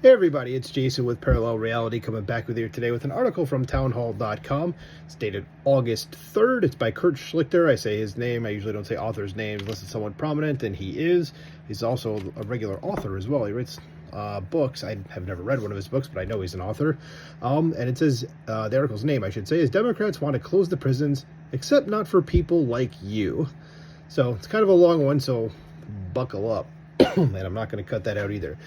Hey everybody, it's Jason with Parallel Reality coming back with you today with an article from Townhall.com. It's dated August 3rd. It's by Kurt Schlichter. I say his name. I usually don't say author's names unless it's somewhat prominent, and he is. He's also a regular author as well. He writes books. I have never read one of his books, but I know he's an author. And it says, the article's name, I should say, is Democrats Want to Close the Prisons, Except Not for People Like You. So it's kind of a long one, so buckle up. And I'm not going to cut that out either.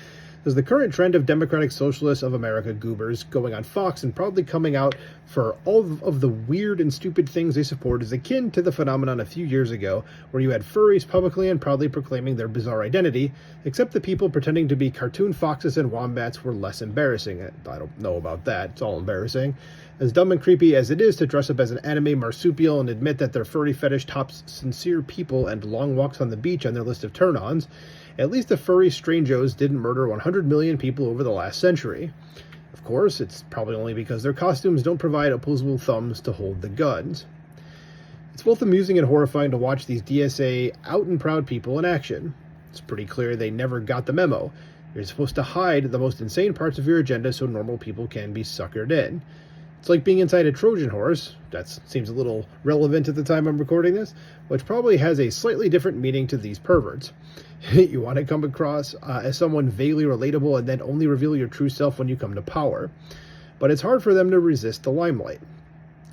There's the current trend of Democratic Socialists of America goobers going on Fox and proudly coming out for all of the weird and stupid things they support is akin to the phenomenon a few years ago where you had furries publicly and proudly proclaiming their bizarre identity, except the people pretending to be cartoon foxes and wombats were less embarrassing. I don't know about that. It's all embarrassing. As dumb and creepy as it is to dress up as an anime marsupial and admit that their furry fetish tops sincere people and long walks on the beach on their list of turn-ons, at least the furry strangos didn't murder 100 million people over the last century. Of course, it's probably only because their costumes don't provide opposable thumbs to hold the guns. It's both amusing and horrifying to watch these DSA out and proud people in action. It's pretty clear they never got the memo. You're supposed to hide the most insane parts of your agenda so normal people can be suckered in. It's like being inside a Trojan horse. That seems a little relevant at the time I'm recording this, which probably has a slightly different meaning to these perverts. You want to come across as someone vaguely relatable and then only reveal your true self when you come to power. But it's hard for them to resist the limelight.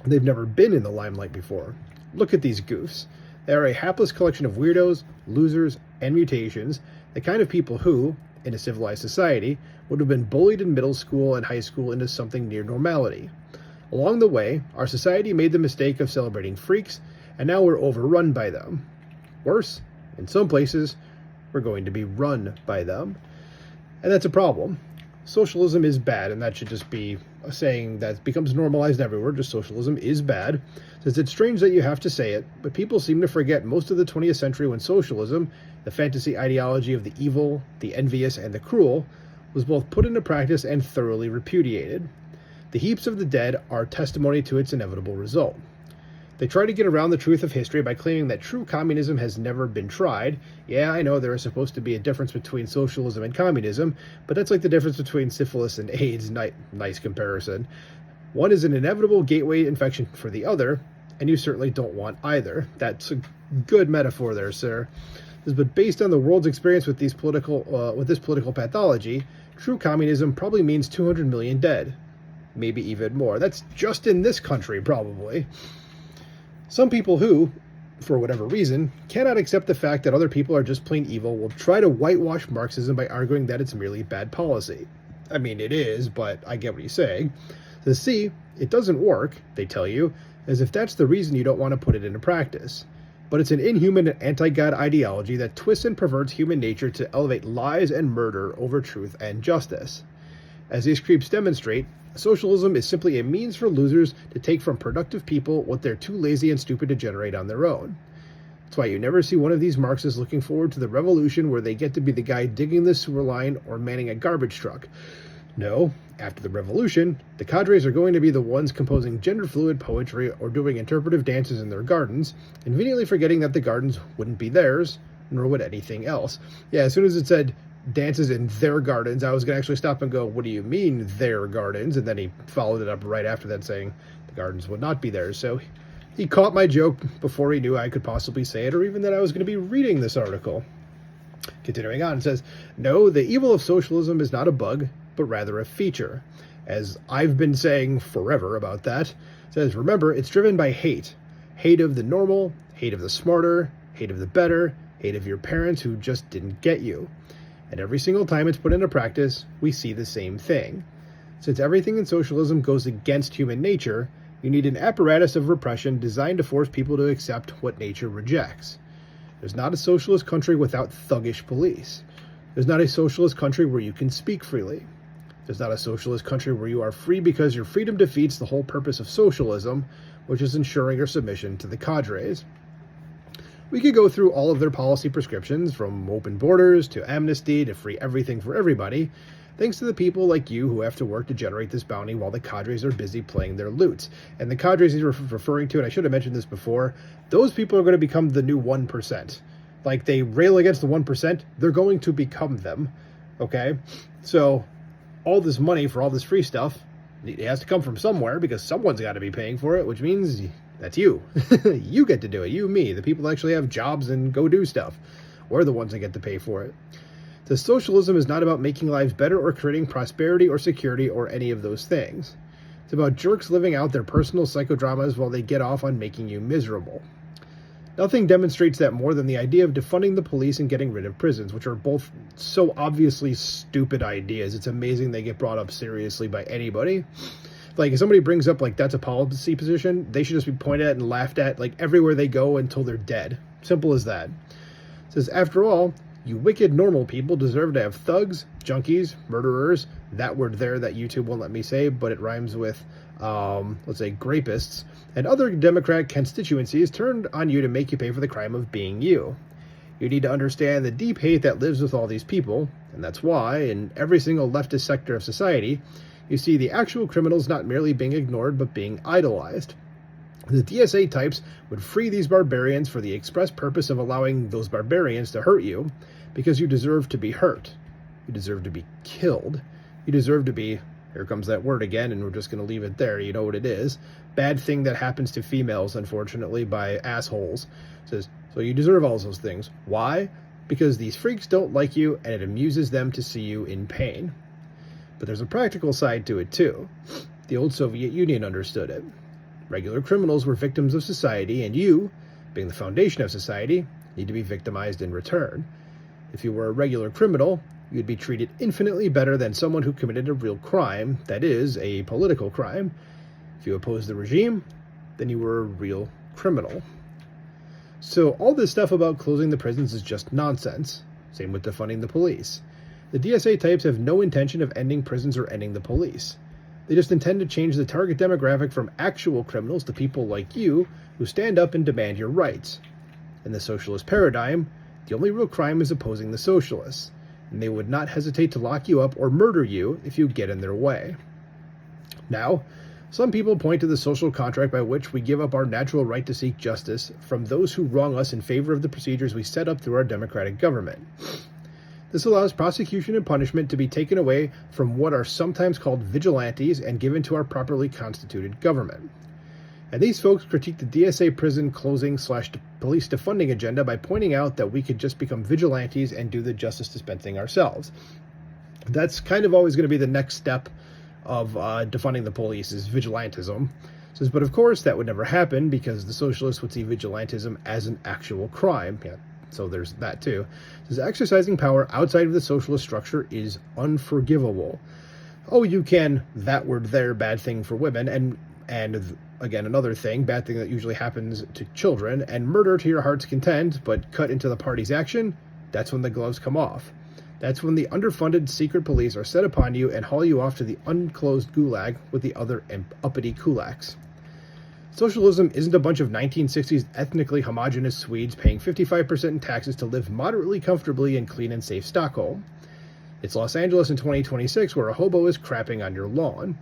They've never been in the limelight before. Look at these goofs. They are a hapless collection of weirdos, losers, and mutations, the kind of people who, in a civilized society, would have been bullied in middle school and high school into something near normality. Along the way, our society made the mistake of celebrating freaks, and now we're overrun by them. Worse, in some places, we're going to be run by them. And that's a problem. Socialism is bad, and that should just be a saying that becomes normalized everywhere. Just socialism is bad. Since it's strange that you have to say it, but people seem to forget most of the 20th century when socialism, the fantasy ideology of the evil, the envious, and the cruel, was both put into practice and thoroughly repudiated. The heaps of the dead are testimony to its inevitable result. They try to get around the truth of history by claiming that true communism has never been tried. Yeah, I know there is supposed to be a difference between socialism and communism, but that's like the difference between syphilis and AIDS. Nice comparison. One is an inevitable gateway infection for the other, and you certainly don't want either. That's a good metaphor there, sir. But based on the world's experience with this political pathology, true communism probably means 200 million dead. Maybe even more. That's just in this country, probably. Some people who, for whatever reason, cannot accept the fact that other people are just plain evil will try to whitewash Marxism by arguing that it's merely bad policy. I mean, it is, but I get what he's saying. So see, it doesn't work, they tell you, as if that's the reason you don't want to put it into practice. But it's an inhuman and anti-God ideology that twists and perverts human nature to elevate lies and murder over truth and justice. As these creeps demonstrate, socialism is simply a means for losers to take from productive people what they're too lazy and stupid to generate on their own. That's why you never see one of these Marxists looking forward to the revolution where they get to be the guy digging the sewer line or manning a garbage truck. No, after the revolution, the cadres are going to be the ones composing gender-fluid poetry or doing interpretive dances in their gardens, conveniently forgetting that the gardens wouldn't be theirs, nor would anything else. Yeah, as soon as it said dances in their gardens, I was going to actually stop and go, what do you mean, their gardens? And then he followed it up right after that saying the gardens would not be theirs. So he caught my joke before he knew I could possibly say it, or even that I was going to be reading this article. Continuing on, it says, no, the evil of socialism is not a bug, but rather a feature. As I've been saying forever about that, it says, remember, it's driven by hate. Hate of the normal, hate of the smarter, hate of the better, hate of your parents who just didn't get you. And every single time it's put into practice, we see the same thing. Since everything in socialism goes against human nature, you need an apparatus of repression designed to force people to accept what nature rejects. There's not a socialist country without thuggish police. There's not a socialist country where you can speak freely. There's not a socialist country where you are free because your freedom defeats the whole purpose of socialism, which is ensuring your submission to the cadres. We could go through all of their policy prescriptions, from open borders to amnesty to free everything for everybody, thanks to the people like you who have to work to generate this bounty while the cadres are busy playing their lutes. And the cadres he's referring to, and I should have mentioned this before, those people are going to become the new 1%. Like, they rail against the 1%, they're going to become them, okay? So all this money for all this free stuff, it has to come from somewhere because someone's got to be paying for it, which means that's you. You get to do it. You, me, the people that actually have jobs and go do stuff. We're the ones that get to pay for it. So socialism is not about making lives better or creating prosperity or security or any of those things. It's about jerks living out their personal psychodramas while they get off on making you miserable. Nothing demonstrates that more than the idea of defunding the police and getting rid of prisons, which are both so obviously stupid ideas. It's amazing they get brought up seriously by anybody. Like, if somebody brings up, like, that's a policy position, they should just be pointed at and laughed at, like, everywhere they go until they're dead. Simple as that. It says, after all, you wicked normal people deserve to have thugs, junkies, murderers, that word there that YouTube won't let me say, but it rhymes with, let's say, grapists, and other Democrat constituencies turned on you to make you pay for the crime of being you. You need to understand the deep hate that lives with all these people, and that's why, in every single leftist sector of society, you see the actual criminals not merely being ignored, but being idolized. The DSA types would free these barbarians for the express purpose of allowing those barbarians to hurt you, because you deserve to be hurt. You deserve to be killed. You deserve to be, here comes that word again, and we're just going to leave it there, you know what it is, bad thing that happens to females, unfortunately, by assholes. It says, so you deserve all those things. Why? Because these freaks don't like you, and it amuses them to see you in pain. But there's a practical side to it, too. The old Soviet Union understood it. Regular criminals were victims of society, and you, being the foundation of society, need to be victimized in return. If you were a regular criminal, you'd be treated infinitely better than someone who committed a real crime, that is, a political crime. If you opposed the regime, then you were a real criminal. So all this stuff about closing the prisons is just nonsense. Same with defunding the police. The DSA types have no intention of ending prisons or ending the police. They just intend to change the target demographic from actual criminals to people like you who stand up and demand your rights. In the socialist paradigm, the only real crime is opposing the socialists, and they would not hesitate to lock you up or murder you if you get in their way. Now, some people point to the social contract by which we give up our natural right to seek justice from those who wrong us in favor of the procedures we set up through our democratic government. This allows prosecution and punishment to be taken away from what are sometimes called vigilantes and given to our properly constituted government. And these folks critique the DSA prison closing / police defunding agenda by pointing out that we could just become vigilantes and do the justice dispensing ourselves. That's kind of always going to be the next step of defunding the police, is vigilantism. It says, but of course that would never happen because the socialists would see vigilantism as an actual crime. Yeah, so there's that too. It says, exercising power outside of the socialist structure is unforgivable. Oh, you can, that word there, bad thing for women, and again, another thing, bad thing that usually happens to children, and murder to your heart's content, but cut into the party's action, that's when the gloves come off. That's when the underfunded secret police are set upon you and haul you off to the unclosed gulag with the other uppity kulaks. Socialism isn't a bunch of 1960s ethnically homogenous Swedes paying 55% in taxes to live moderately comfortably in clean and safe Stockholm. It's Los Angeles in 2026 where a hobo is crapping on your lawn.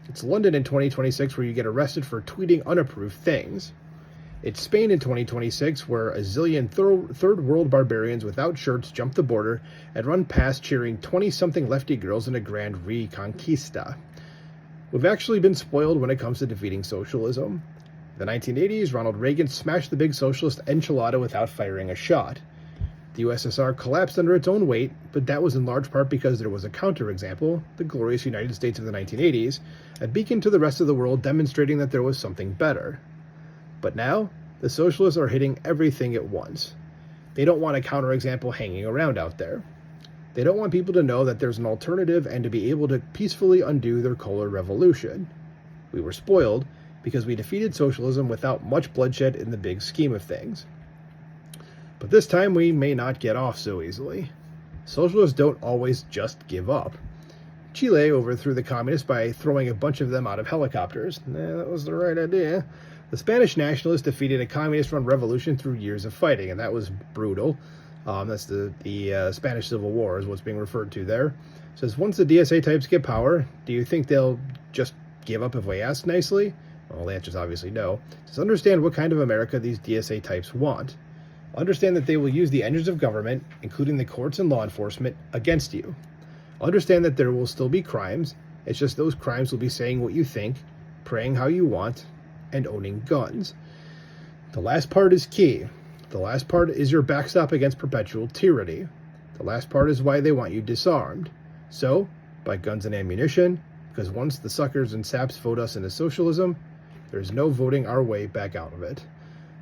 It's London in 2026 where you get arrested for tweeting unapproved things. It's Spain in 2026 where a zillion third world barbarians without shirts jump the border and run past cheering 20-something lefty girls in a grand reconquista. We've actually been spoiled when it comes to defeating socialism. In the 1980s, Ronald Reagan smashed the big socialist enchilada without firing a shot. The USSR collapsed under its own weight, but that was in large part because there was a counterexample, the glorious United States of the 1980s, a beacon to the rest of the world demonstrating that there was something better. But now, the socialists are hitting everything at once. They don't want a counterexample hanging around out there. They don't want people to know that there's an alternative and to be able to peacefully undo their color revolution. We were spoiled because we defeated socialism without much bloodshed in the big scheme of things. But this time we may not get off so easily. Socialists don't always just give up. Chile overthrew the communists by throwing a bunch of them out of helicopters. That was the right idea. The Spanish nationalists defeated a communist-run revolution through years of fighting, and that was brutal. That's the Spanish Civil War is what's being referred to there. It says, once the DSA types get power, do you think they'll just give up if we ask nicely? Well, the answer is obviously no. It says, understand what kind of America these DSA types want. Understand that they will use the engines of government, including the courts and law enforcement, against you. Understand that there will still be crimes. It's just those crimes will be saying what you think, praying how you want, and owning guns. The last part is key. The last part is your backstop against perpetual tyranny. The last part is why they want you disarmed. So, buy guns and ammunition, because once the suckers and saps vote us into socialism, there's no voting our way back out of it.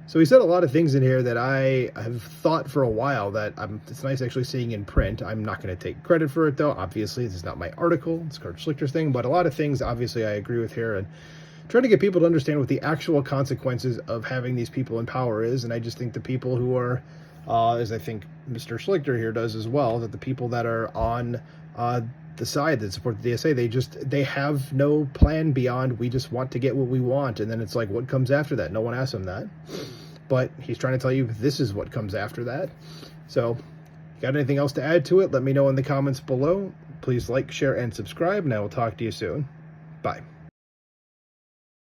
So he said a lot of things in here that I have thought for a while that it's nice actually seeing in print. I'm not going to take credit for it, though. Obviously, this is not my article. It's Kurt Schlichter's thing. But a lot of things, obviously, I agree with here. And trying to get people to understand what the actual consequences of having these people in power is. And I just think the people who are, as I think Mr. Schlichter here does as well, that the people that are on the side that support the DSA, they have no plan beyond, we just want to get what we want. And then it's like, what comes after that? No one asked him that. But he's trying to tell you this is what comes after that. So, got anything else to add to it? Let me know in the comments below. Please like, share, and subscribe, and I will talk to you soon. Bye.